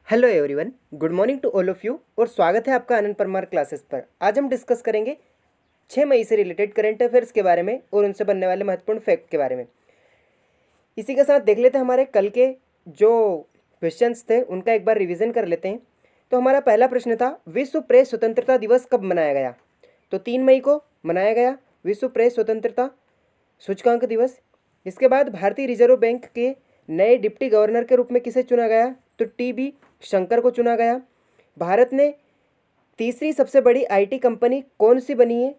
Hello everyone, good morning to all of you और स्वागत है आपका आनंद परमार क्लासेस पर। आज हम डिस्कस करेंगे 6 मई से रिलेटेड करंट अफेयर्स के बारे में और उनसे बनने वाले महत्वपूर्ण फैक्ट के बारे में। इसी के साथ देख लेते हैं हमारे कल के जो क्वेश्चंस थे उनका एक बार रिवीजन कर लेते हैं। तो हमारा पहला प्रश्न था, विश्व प्रेस स्वतंत्रता दिवस कब मनाया गया? तो 3 मई को मनाया गया विश्व प्रेस स्वतंत्रता सूचकांक दिवस। इसके बाद भारतीय रिजर्व बैंक के नए डिप्टी गवर्नर के रूप में किसे चुना गया? तो टी बी शंकर को चुना गया। भारत ने तीसरी सबसे बड़ी आईटी कंपनी कौन सी बनी है?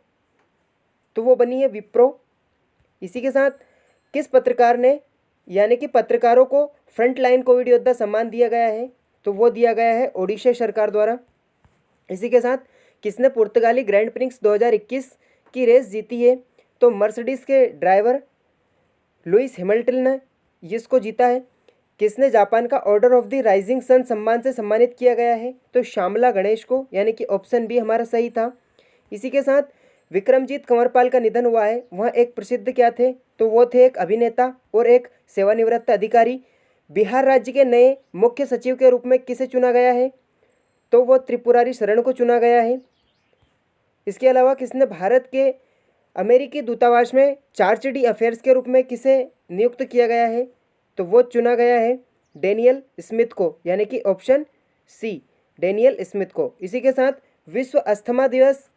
तो वो बनी है विप्रो। इसी के साथ किस पत्रकार ने यानी कि पत्रकारों को फ्रंट लाइन कोविड योद्धा सम्मान दिया गया है? तो वो दिया गया है ओडिशा सरकार द्वारा। इसी के साथ किसने पुर्तगाली ग्रैंड प्रिक्स 2021 की रेस जीती है? तो मर्सिडीज के ड्राइवर लुइस हैमिल्टन ने इसको जीता है। किसने जापान का order of the rising sun सम्मान से सम्मानित किया गया है? तो श्यामला गणेश को, यानी कि ऑप्शन बी हमारा सही था। इसी के साथ विक्रमजीत कंवरपाल का निधन हुआ है। वह एक प्रसिद्ध क्या थे? तो वो थे एक अभिनेता और एक सेवानिवृत्त अधिकारी। बिहार राज्य के नए मुख्य सचिव के रूप में किसे चुना गया है? तो वो त्रिपुरारी शरण को चुना गया है। इसके अलावा किसने भारत के अमेरिकी दूतावास में चार्टर्ड अफेयर्स के रूप में किसे नियुक्त किया गया है? तो वो चुना गया है डेनियल स्मिथ को, यानी कि ऑप्शन सी डेनियल स्मिथ को। इसी के साथ विश्व अस्थमा दिवस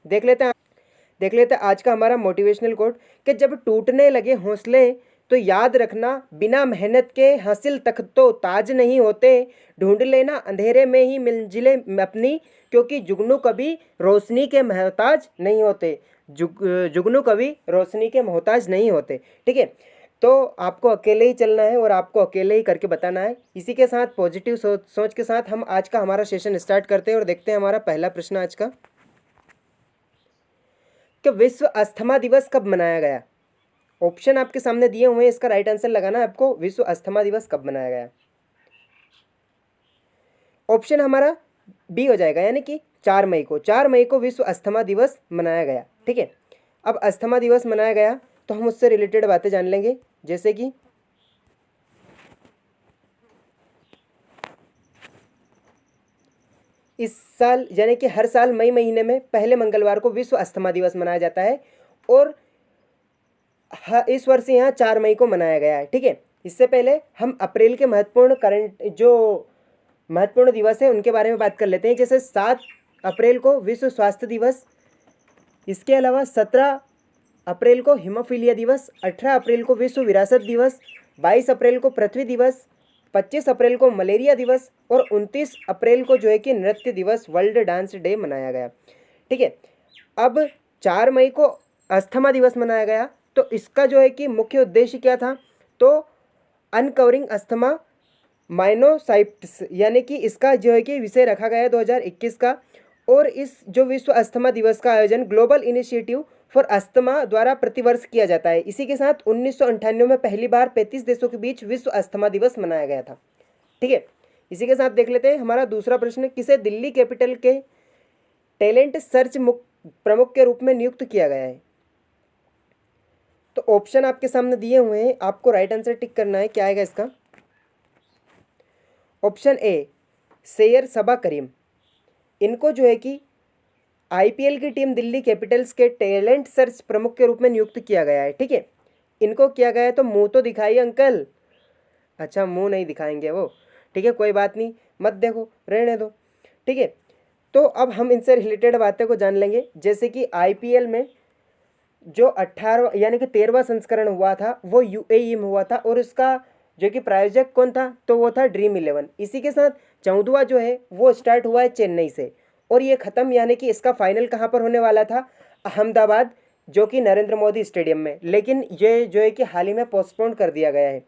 देख लेते हैं आज का हमारा मोटिवेशनल कोट कि जब टूटने लगे हौसले तो याद रखना, बिना मेहनत के हासिल तक तो ताज नहीं होते। ढूंढ लेना अंधेरे में ही मंजिलें अपनी, क्योंकि जुगनू कभी रोशनी के मोहताज नहीं होते। जुगनू कभी रोशनी के मोहताज नहीं होते। ठीक है, तो आपको अकेले ही चलना है और आपको अकेले ही करके बताना है। इसी के साथ पॉजिटिव सोच के साथ हम आज का हमारा सेशन स्टार्ट करते हैं और देखते हैं हमारा पहला प्रश्न आज का कि विश्व अस्थमा दिवस कब मनाया गया? ऑप्शन आपके सामने दिए हुए हैं, इसका राइट आंसर लगाना है आपको। विश्व अस्थमा दिवस कब मनाया गया? ऑप्शन हमारा बी हो जाएगा, यानी कि 4 मई को। 4 मई को विश्व अस्थमा दिवस मनाया गया। ठीक है, अब अस्थमा दिवस मनाया गया तो हम उससे रिलेटेड बातें जान लेंगे, जैसे कि इस साल यानी कि हर साल मई महीने में पहले मंगलवार को विश्व अस्थमा दिवस मनाया जाता है और इस वर्ष यहाँ 4 मई को मनाया गया है। ठीक है, इससे पहले हम अप्रैल के महत्वपूर्ण दिवस है उनके बारे में बात कर लेते हैं। जैसे 7 अप्रैल को विश्व स्वास्थ्य दिवस, इसके अलावा 17 अप्रैल को हीमोफीलिया दिवस, 18 अप्रैल को विश्व विरासत दिवस, 22 अप्रैल को पृथ्वी दिवस, 25 अप्रैल को मलेरिया दिवस और 29 अप्रैल को जो है कि नृत्य दिवस, वर्ल्ड डांस डे मनाया गया। ठीक है, अब 4 मई को अस्थमा दिवस मनाया गया तो इसका जो है कि मुख्य उद्देश्य क्या था? तो अनकवरिंग अस्थमा माइनोसाइट्स, यानी कि इसका जो है कि विषय रखा गया है 2021 का। और इस जो विश्व अस्थमा दिवस का आयोजन ग्लोबल इनिशिएटिव फॉर अस्थमा द्वारा प्रतिवर्ष किया जाता है। इसी के साथ 1998 में पहली बार 35 देशों के बीच विश्व अस्थमा दिवस मनाया गया था। ठीक है, इसी के साथ देख लेते हैं हमारा दूसरा प्रश्न, किसे दिल्ली कैपिटल के टैलेंट सर्च प्रमुख के रूप में नियुक्त किया गया है? तो ऑप्शन आपके सामने दिए हुए हैं, आपको राइट आंसर टिक करना है। क्या आएगा इसका? Option A Saiyar Saba Karim. इनको जो है कि आईपीएल की टीम दिल्ली कैपिटल्स के टैलेंट सर्च प्रमुख के रूप में नियुक्त किया गया है। ठीक है, इनको किया गया है तो मुंह तो दिखाइए अंकल। अच्छा, मुंह नहीं दिखाएंगे वो। ठीक है, कोई बात नहीं, मत देखो, रहने दो। ठीक है, तो अब हम इनसे रिलेटेड बातें को जान लेंगे। जैसे कि आईपीएल में जो 18 यानी कि 13वां संस्करण हुआ था वो यूएई में हुआ था और उसका जो कि प्रायोजक कौन था? तो वो था ड्रीम 11। इसी के साथ 14वां जो है वो स्टार्ट हुआ है चेन्नई से और ये ख़त्म यानी कि इसका फाइनल कहाँ पर होने वाला था? अहमदाबाद, जो कि नरेंद्र मोदी स्टेडियम में। लेकिन ये जो है कि हाल ही में पोस्टपोन कर दिया गया है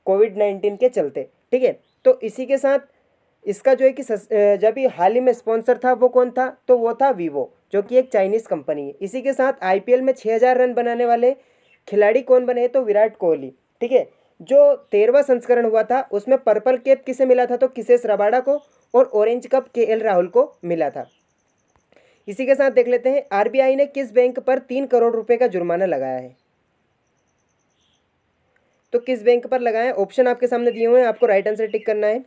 कोविड-19 के चलते। ठीक है, तो इसी के साथ इसका जो है कि जब ये हाल ही में स्पॉन्सर था वो कौन था? तो वो था वीवो, जो कि एक चाइनीज़ कंपनी है। इसी के साथ आईपीएल में 6000 रन बनाने वाले खिलाड़ी कौन बने? तो विराट कोहली। ठीक है, जो 13वां संस्करण हुआ था उसमें पर्पल कैप किसे मिला था? तो किसेस रबाडा को, और ऑरेंज कप केएल राहुल को मिला था। इसी के साथ देख लेते हैं आरबीआई ने किस बैंक पर 3 करोड़ रुपए का जुर्माना लगाया है? तो किस बैंक पर लगाएं? ऑप्शन आपके सामने दिए हुए हैं, आपको राइट आंसर टिक करना है।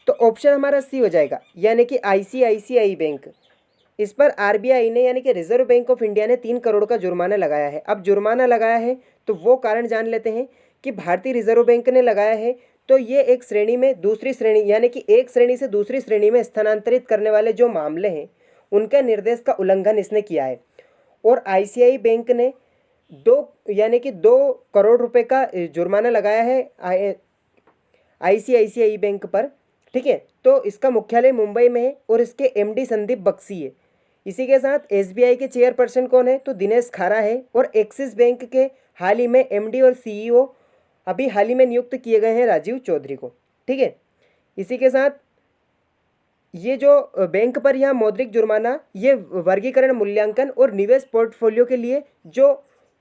तो ऑप्शन हमारा सी हो जाएगा, यानी कि ICICI बैंक। इस पर RBI ने यानी कि रिजर्व बैंक ऑफ इंडिया ने 3 करोड़ का जुर्माना लगाया है। अब जुर्माना लगाया है तो वो कारण जान लेते हैं कि भारतीय रिजर्व बैंक ने लगाया है, तो ये एक श्रेणी में दूसरी श्रेणी यानी कि एक श्रेणी से दूसरी श्रेणी में स्थानांतरित करने वाले जो मामले हैं उनके निर्देश का उल्लंघन इसने किया है। और ICICI बैंक ने 2 करोड़ रुपए का जुर्माना लगाया है ICICI बैंक पर। ठीक है, तो इसका मुख्यालय मुंबई में है और इसके MD संदीप बख्शी है। इसी के साथ SBI के चेयरपर्सन कौन है? तो दिनेश खारा है। और एक्सिस बैंक के हाल ही में MD और CEO अभी हाल ही में नियुक्त किए गए हैं राजीव चौधरी को। ठीक है, इसी के साथ ये जो बैंक पर यहाँ मौद्रिक जुर्माना, ये वर्गीकरण, मूल्यांकन और निवेश पोर्टफोलियो के लिए जो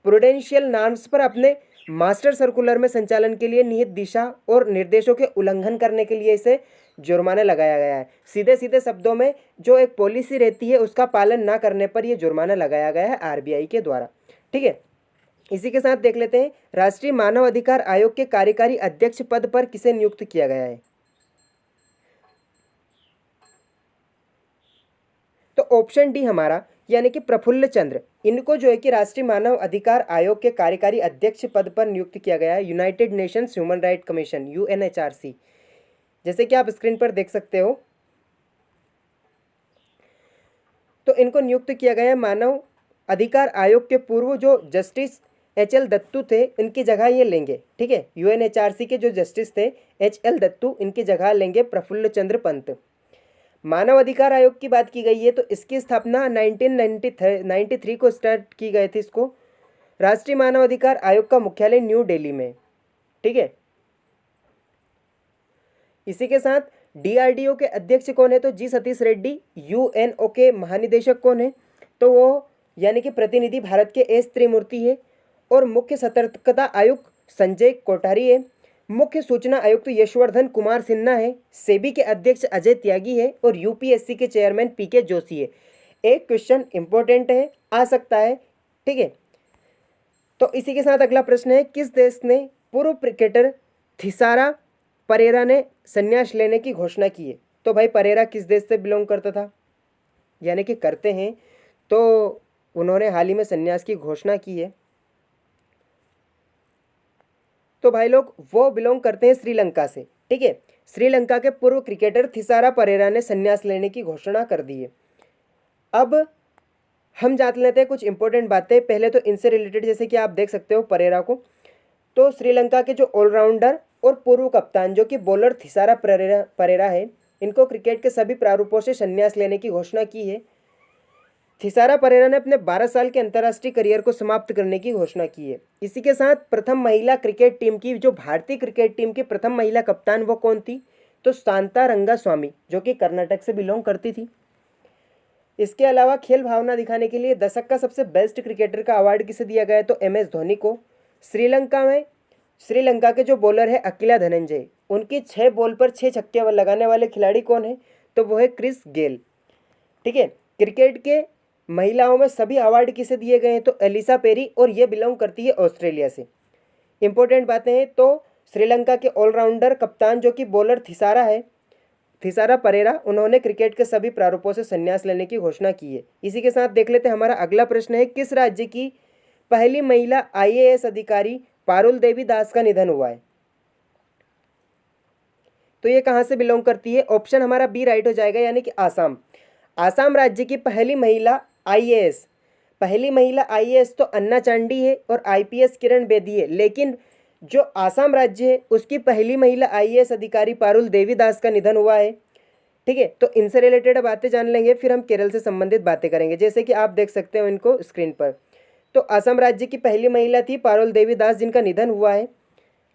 प्रूडेंशियल नॉर्म्स पर अपने मास्टर सर्कुलर में संचालन के लिए निहित दिशा और निर्देशों के उल्लंघन करने के लिए इसे जुर्माना लगाया गया है। सीधे सीधे शब्दों में जो एक पॉलिसी रहती है उसका पालन ना करने पर यह जुर्माना लगाया गया है RBI के द्वारा। ठीक है, इसी के साथ देख लेते हैं राष्ट्रीय मानव अधिकार आयोग के कार्यकारी अध्यक्ष पद पर किसे नियुक्त किया गया है? तो ऑप्शन डी हमारा यानी कि प्रफुल्ल चंद्र, इनको जो है कि राष्ट्रीय मानव अधिकार आयोग के कार्यकारी अध्यक्ष पद पर नियुक्त किया गया है, United Nations human right commission UNHRC, जैसे कि आप स्क्रीन पर देख सकते हो। तो इनको नियुक्त किया गया है मानव अधिकार आयोग के पूर्व जो जस्टिस HL दत्तू थे, इनकी जगह ये लेंगे। ठीक है, UNHRC के जो जस्टिस थे HL दत्तू, इनकी जगह लेंगे प्रफुल्ल चंद्र पंत। मानव अधिकार आयोग की बात की गई है तो इसकी स्थापना 1993 को स्टार्ट की गई थी इसको। राष्ट्रीय मानव अधिकार आयोग का मुख्यालय न्यू दिल्ली में। ठीक है, इसी के साथ DRDO के अध्यक्ष कौन है? तो जी सतीश रेड्डी। UNO के महानिदेशक कौन है? तो वो यानी कि प्रतिनिधि भारत के S त्रिमूर्ति है। और मुख्य सतर्कता आयुक्त संजय कोठारी है। मुख्य सूचना आयुक्त यशवर्धन कुमार सिन्हा है। सेबी के अध्यक्ष अजय त्यागी है। और UPSC के चेयरमैन PK जोशी है। एक क्वेश्चन इंपॉर्टेंट है, आ सकता है। ठीक है, तो इसी के साथ अगला प्रश्न है, किस देश ने पूर्व क्रिकेटर थिसारा परेरा ने संन्यास लेने की घोषणा की है? तो भाई परेरा किस देश से बिलोंग करता था यानी कि करते हैं, तो उन्होंने हाल ही में संन्यास की घोषणा की है। तो भाई लोग वो बिलोंग करते हैं श्रीलंका से। ठीक है, श्रीलंका के पूर्व क्रिकेटर थिसारा परेरा ने संन्यास लेने की घोषणा कर दी है। अब हम जान लेते हैं कुछ इंपॉर्टेंट बातें। पहले तो इनसे रिलेटेड, जैसे कि आप देख सकते हो परेरा को, तो श्रीलंका के जो ऑलराउंडर और पूर्व कप्तान जो कि बॉलर थिसारा परेरा है, इनको क्रिकेट के सभी प्रारूपों से संन्यास लेने की घोषणा की है। थिसारा परेरा ने अपने 12 साल के अंतर्राष्ट्रीय करियर को समाप्त करने की घोषणा की है। इसी के साथ प्रथम महिला क्रिकेट टीम की, जो भारतीय क्रिकेट टीम की प्रथम महिला कप्तान वो कौन थी? तो शांता रंगास्वामी, जो कि कर्नाटक से बिलोंग करती थी। इसके अलावा खेल भावना दिखाने के लिए दशक का सबसे बेस्ट क्रिकेटर का अवार्ड किसे दिया गया है? तो MS धोनी को। श्रीलंका के जो बॉलर है अकिला धनंजय, उनकी 6 बॉल पर 6 छक्के लगाने वाले खिलाड़ी कौन है? तो वो है क्रिस गेल। ठीक है, क्रिकेट के महिलाओं में सभी अवार्ड किसे दिए गए हैं? तो एलिसा पेरी, और ये बिलोंग करती है ऑस्ट्रेलिया से। इंपॉर्टेंट बातें हैं, तो श्रीलंका के ऑलराउंडर कप्तान जो कि बॉलर थिसारा परेरा, उन्होंने क्रिकेट के सभी प्रारूपों से संन्यास लेने की घोषणा की है। इसी के साथ देख लेते हैं हमारा अगला प्रश्न है, किस राज्य की पहली महिला IAS अधिकारी पारुल देवी दास का निधन हुआ है? तो ये कहाँ से बिलोंग करती है? ऑप्शन हमारा बी राइट हो जाएगा, यानी कि आसाम। आसाम राज्य की पहली महिला IAS तो अन्ना चांडी है और IPS किरण बेदी है, लेकिन जो आसाम राज्य है उसकी पहली महिला IAS अधिकारी पारुल देवी दास का निधन हुआ है। ठीक है, तो इनसे रिलेटेड बातें जान लेंगे, फिर हम केरल से संबंधित बातें करेंगे, जैसे कि आप देख सकते हो इनको स्क्रीन पर। तो असम राज्य की पहली महिला थी पारुल देवी दास, जिनका निधन हुआ है।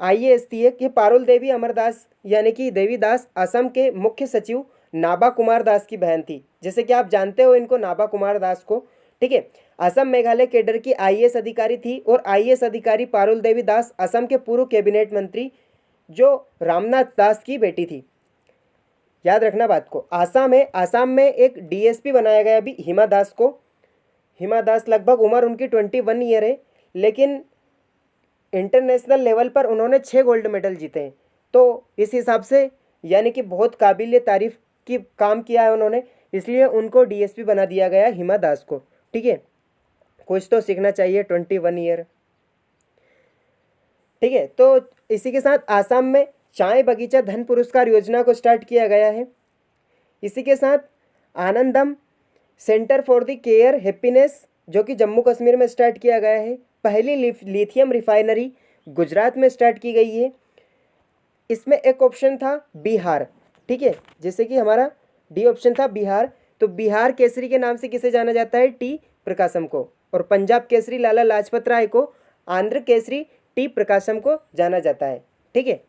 IAS थी कि पारुल देवी अमरदास यानी कि देवी दास असम के मुख्य सचिव नाभा कुमार दास की बहन थी, जैसे कि आप जानते हो इनको, नाभा कुमार दास को। ठीक है, असम मेघालय केडर की IAS अधिकारी थी और IAS अधिकारी पारुल देवी दास असम के पूर्व कैबिनेट मंत्री जो रामनाथ दास की बेटी थी। याद रखना बात को। आसाम में एक DSP बनाया गया अभी हिमा दास को। हिमा दास लगभग उम्र उनकी 21 ईयर है, लेकिन इंटरनेशनल लेवल पर उन्होंने 6 गोल्ड मेडल जीते हैं। तो इस हिसाब से यानी कि बहुत काबिल तारीफ की काम किया है उन्होंने, इसलिए उनको डीएसपी बना दिया गया हिमा दास को। ठीक है, कुछ तो सीखना चाहिए 21 ईयर। ठीक है, तो इसी के साथ आसाम में चाय बगीचा धन पुरस्कार योजना को स्टार्ट किया गया है। इसी के साथ Anandam centre for the care happiness जो कि जम्मू कश्मीर में स्टार्ट किया गया है। पहली लिथियम रिफाइनरी गुजरात में स्टार्ट की गई है। इसमें एक ऑप्शन था बिहार। ठीक है, जैसे कि हमारा डी ऑप्शन था बिहार, तो बिहार केसरी के नाम से किसे जाना जाता है? टी प्रकाशम को। और पंजाब केसरी लाला लाजपत राय को, आंध्र केसरी टी प्रकाशम को जाना जाता है। ठीक है,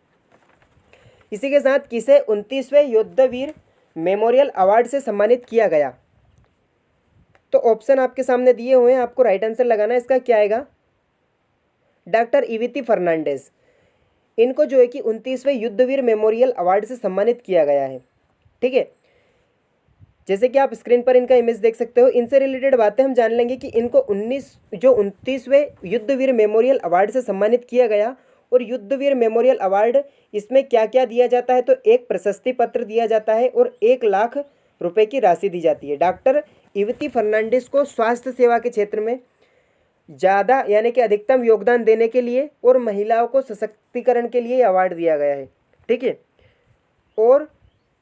इसी के साथ किसे 29वें युद्धवीर मेमोरियल अवार्ड से सम्मानित किया गया? तो ऑप्शन आपके सामने दिए हुए हैं, आपको राइट आंसर लगाना है। इसका क्या आएगा? डॉक्टर इविती फर्नांडिस। इनको जो है कि 29वें युद्धवीर मेमोरियल अवार्ड से सम्मानित किया गया है। ठीक है, जैसे कि आप स्क्रीन पर इनका इमेज देख सकते हो। इनसे रिलेटेड बातें हम जान लेंगे कि इनको 29वें युद्धवीर मेमोरियल अवार्ड से सम्मानित किया गया। और युद्धवीर मेमोरियल अवार्ड इसमें क्या क्या दिया जाता है? तो एक प्रशस्ति पत्र दिया जाता है और 1 लाख रुपए की राशि दी जाती है। डॉक्टर इविती फर्नांडिस को स्वास्थ्य सेवा के क्षेत्र में ज़्यादा यानी कि अधिकतम योगदान देने के लिए और महिलाओं को सशक्तिकरण के लिए अवार्ड दिया गया है। ठीक है, और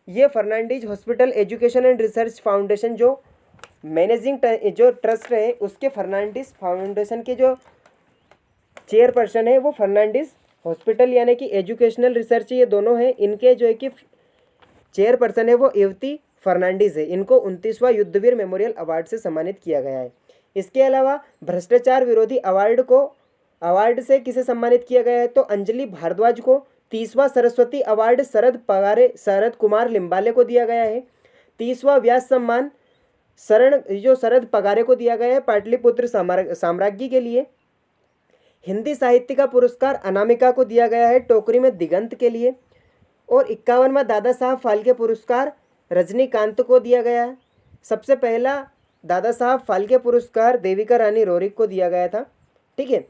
ये Fernandez hospital education and research foundation जो मैनेजिंग जो ट्रस्ट है उसके फर्नांडिस फाउंडेशन के जो चेयरपर्सन है वो फर्नांडिस हॉस्पिटल यानी कि एजुकेशनल रिसर्च, ये दोनों हैं। इनके जो है कि चेयरपर्सन है वो इविती फर्नांडिस है। इनको 29वां युद्धवीर मेमोरियल अवार्ड से सम्मानित किया गया है। इसके अलावा भ्रष्टाचार विरोधी अवार्ड से किसे सम्मानित किया गया है? तो अंजलि भारद्वाज को। 30वां सरस्वती अवार्ड शरद कुमार लिम्बाले को दिया गया है। 30वां व्यास सम्मान शरद पगारे को दिया गया है पाटलिपुत्र साम्राज्ञी के लिए। हिंदी साहित्य का पुरस्कार अनामिका को दिया गया है टोकरी में दिगंत के लिए। और 51वां दादा साहब फाल्के पुरस्कार रजनीकांत को दिया गया है। सबसे पहला दादा साहब फाल्के पुरस्कार देविका रानी रोरिक को दिया गया था। ठीक है,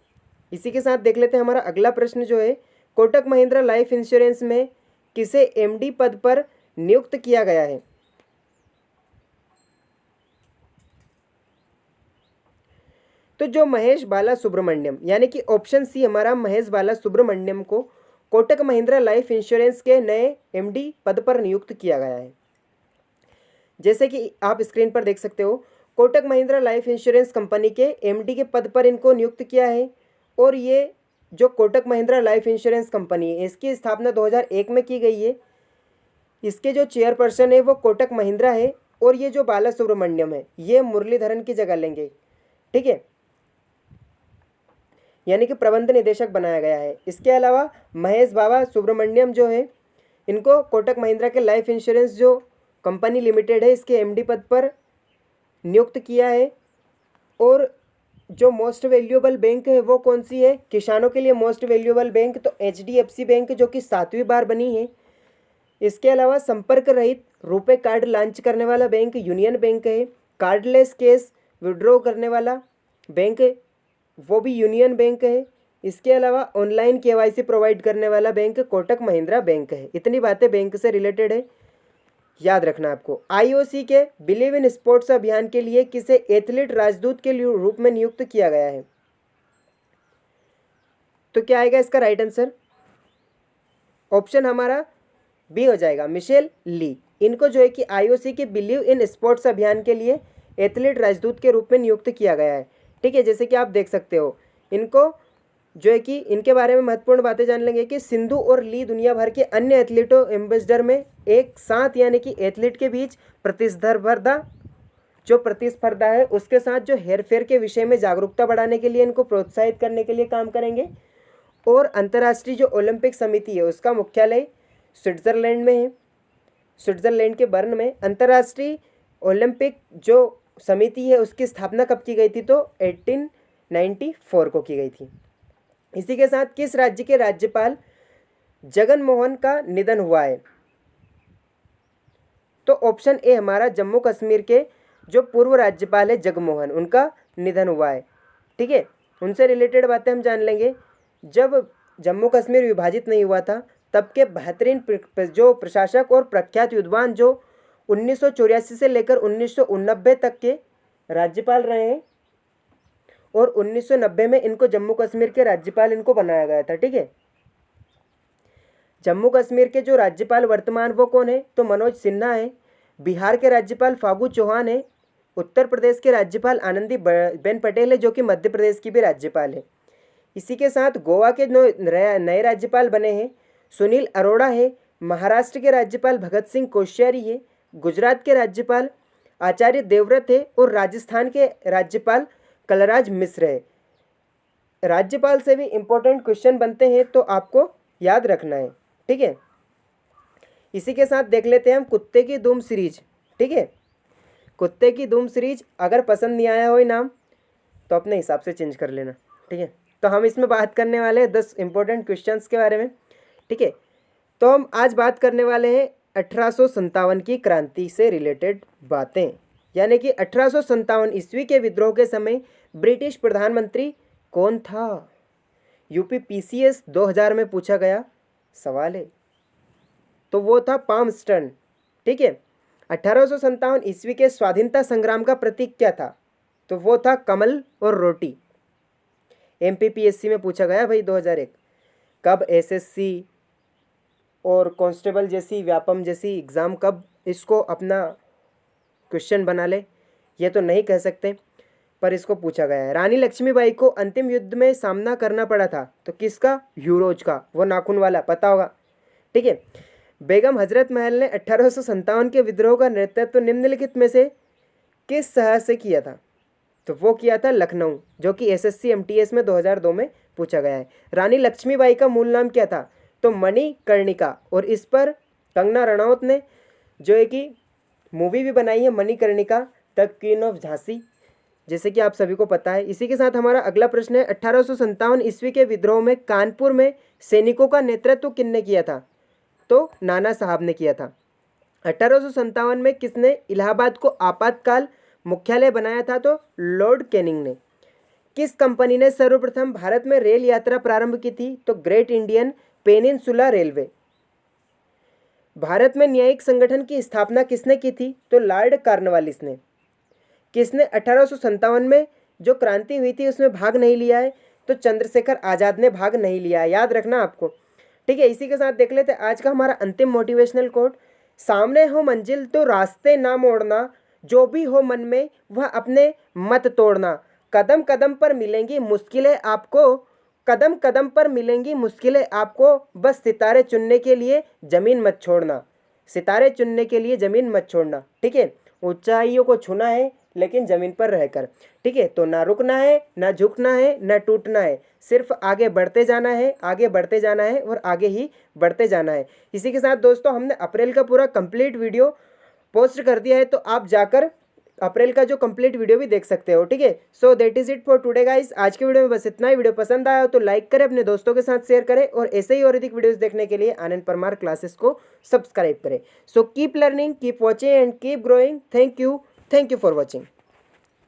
इसी के साथ देख लेते हैं हमारा अगला प्रश्न जो है, कोटक महिंद्रा लाइफ इंश्योरेंस में किसे एमडी पद पर नियुक्त किया गया है? तो जो महेश बाला सुब्रमण्यम यानी कि ऑप्शन सी हमारा महेश बाला सुब्रमण्यम को कोटक महिंद्रा लाइफ इंश्योरेंस के नए एमडी पद पर नियुक्त किया गया है। जैसे कि आप स्क्रीन पर देख सकते हो, Kotak Mahindra life insurance company के एमडी के पद पर इनको नियुक्त किया है। और ये जो Kotak Mahindra life insurance company है इसकी स्थापना 2001 में की गई है। इसके जो चेयरपर्सन है वो कोटक महिंद्रा है। और ये जो बाला सुब्रमण्यम है ये मुरलीधरन की जगह लेंगे। ठीक है, यानी कि प्रबंध निदेशक बनाया गया है। इसके अलावा महेश बाबा सुब्रमण्यम जो है इनको कोटक महिंद्रा के लाइफ इंश्योरेंस जो कंपनी लिमिटेड है इसके एमडी पद पर नियुक्त किया है। और जो मोस्ट वैल्यूएबल बैंक है वो कौन सी है? किसानों के लिए मोस्ट वैल्यूएबल बैंक तो एचडीएफसी बैंक जो कि 7वीं बार बनी है। इसके अलावा संपर्क रहित रुपए कार्ड लॉन्च करने वाला बैंक यूनियन बैंक है। कार्डलेस कैश विड्रॉ करने वाला बैंक वो भी यूनियन बैंक है। इसके अलावा ऑनलाइन केवाईसी प्रोवाइड करने वाला बैंक कोटक महिंद्रा बैंक है। इतनी बातें बैंक से रिलेटेड है, याद रखना आपको। आईओसी के बिलीव इन स्पोर्ट्स अभियान के लिए किसे एथलीट राजदूत के रूप में नियुक्त किया गया है? तो क्या आएगा इसका राइट आंसर? ऑप्शन हमारा बी हो जाएगा, मिशेल ली। इनको जो है कि आईओसी के बिलीव इन स्पोर्ट्स अभियान के लिए एथलीट राजदूत के रूप में नियुक्त किया गया है। ठीक है, जैसे कि आप देख सकते हो इनको जो है कि इनके बारे में महत्वपूर्ण बातें जान लेंगे कि सिंधु और ली दुनिया भर के अन्य एथलीटों एम्बेसडर में एक साथ यानी कि एथलीट के बीच प्रतिस्पर्धा है उसके साथ जो हेरफेर के विषय में जागरूकता बढ़ाने के लिए इनको प्रोत्साहित करने के लिए काम करेंगे। और अंतर्राष्ट्रीय जो ओलंपिक समिति है उसका मुख्यालय स्विट्जरलैंड में है। स्विट्जरलैंड के बर्न में अंतर्राष्ट्रीय ओलंपिक जो समिति है उसकी स्थापना कब की गई थी? तो 1894 को की गई थी। इसी के साथ किस राज्य के राज्यपाल जगन मोहन का निधन हुआ है? तो ऑप्शन ए हमारा जम्मू कश्मीर के जो पूर्व राज्यपाल है जगमोहन, उनका निधन हुआ है। ठीक है, उनसे रिलेटेड बातें हम जान लेंगे। जब जम्मू कश्मीर विभाजित नहीं हुआ था तब के बेहतरीन जो प्रशासक और प्रख्यात विद्वान जो 1984 से लेकर 1989 तक के राज्यपाल रहे हैं और 1990 में इनको जम्मू कश्मीर के राज्यपाल इनको बनाया गया था। ठीक है, जम्मू कश्मीर के जो राज्यपाल वर्तमान वो कौन है? तो मनोज सिन्हा है। बिहार के राज्यपाल फागू चौहान है। उत्तर प्रदेश के राज्यपाल आनंदी बेन पटेल है जो कि मध्य प्रदेश की भी राज्यपाल है। इसी के साथ गोवा के नए राज्यपाल बने हैं सुनील अरोड़ा है। महाराष्ट्र के राज्यपाल भगत सिंह कोश्यारी है। गुजरात के राज्यपाल आचार्य देवव्रत है और राजस्थान के राज्यपाल कलराज मिश्र है। राज्यपाल से भी इम्पोर्टेंट क्वेश्चन बनते हैं तो आपको याद रखना है। ठीक है, इसी के साथ देख लेते हैं हम कुत्ते की धूम सीरीज। ठीक है, कुत्ते की धूम सीरीज अगर पसंद नहीं आया हो इनाम तो अपने हिसाब से चेंज कर लेना। ठीक है, तो हम इसमें बात करने वाले हैं 10 इंपॉर्टेंट क्वेश्चंस के बारे में। ठीक है, तो हम आज बात करने वाले हैं 1857 की क्रांति से रिलेटेड बातें, यानी कि 1857 ईस्वी के विद्रोह के समय ब्रिटिश प्रधानमंत्री कौन था? यूपीपीसीएस 2000 में पूछा गया सवाल है, तो वो था पामस्टर्न। ठीक है, 1857 ईस्वी के स्वाधीनता संग्राम का प्रतीक क्या था? तो वो था कमल और रोटी। एमपीपीएससी में पूछा गया भाई 2001। कब एसएससी और कांस्टेबल जैसी व्यापम जैसी एग्ज़ाम कब इसको अपना क्वेश्चन बना ले ये तो नहीं कह सकते, पर इसको पूछा गया है। रानी लक्ष्मीबाई को अंतिम युद्ध में सामना करना पड़ा था, तो किसका? यूरोज का, वो नाखून वाला, पता होगा। ठीक है, बेगम हजरत महल ने 1857 के विद्रोह का नेतृत्व निम्नलिखित में से किस शहर से किया था? तो वो किया था लखनऊ, जो कि एसएससी एमटीएस में 2002 में पूछा गया है। रानी लक्ष्मीबाई का मूल नाम क्या था? तो मणिकर्णिका, और इस पर कंगना रनौत ने जो है कि मूवी भी बनाई है Manikarnika the queen of Jhansi, जैसे कि आप सभी को पता है। इसी के साथ हमारा अगला प्रश्न है 1857 ईस्वी के विद्रोह में कानपुर में सैनिकों का नेतृत्व किसने किया था? तो नाना साहब ने किया था। 1857 में किसने इलाहाबाद को आपातकाल मुख्यालय बनाया था? तो लॉर्ड कैनिंग ने। किस कंपनी ने सर्वप्रथम भारत में रेल यात्रा प्रारंभ की थी? तो great Indian peninsula railway. Bharat में न्यायिक संगठन की स्थापना किसने की थी? तो लॉर्ड कॉर्नवालिस ने। किसने 1857 में जो क्रांति हुई थी उसमें भाग नहीं लिया है? तो चंद्रशेखर आज़ाद ने भाग नहीं लिया है, याद रखना आपको। ठीक है, इसी के साथ देख लेते हैं आज का हमारा अंतिम मोटिवेशनल कोट। सामने हो मंजिल तो रास्ते ना मोड़ना, जो भी हो मन में वह अपने मत तोड़ना। कदम कदम पर मिलेंगी मुश्किलें आपको, कदम कदम पर मिलेंगी मुश्किलें आपको, बस सितारे चुनने के लिए ज़मीन मत छोड़ना, सितारे चुनने के लिए ज़मीन मत छोड़ना। ठीक है, ऊंचाइयों को छूना है लेकिन ज़मीन पर रहकर। ठीक है, तो ना रुकना है, ना झुकना है, ना टूटना है, सिर्फ आगे बढ़ते जाना है, आगे बढ़ते जाना है और आगे ही बढ़ते जाना है। इसी के साथ दोस्तों हमने अप्रैल का पूरा कंप्लीट वीडियो पोस्ट कर दिया है, तो आप जाकर अप्रैल का जो कंप्लीट वीडियो भी देख सकते हो। ठीक है, so that is it for today guys. आज के वीडियो में बस इतना ही। वीडियो पसंद आया हो तो लाइक करें, अपने दोस्तों के साथ शेयर करें और ऐसे ही और अधिक वीडियोस देखने के लिए आनंद परमार क्लासेस को सब्सक्राइब करें। So keep learning, keep watching and keep growing. Thank you for watching.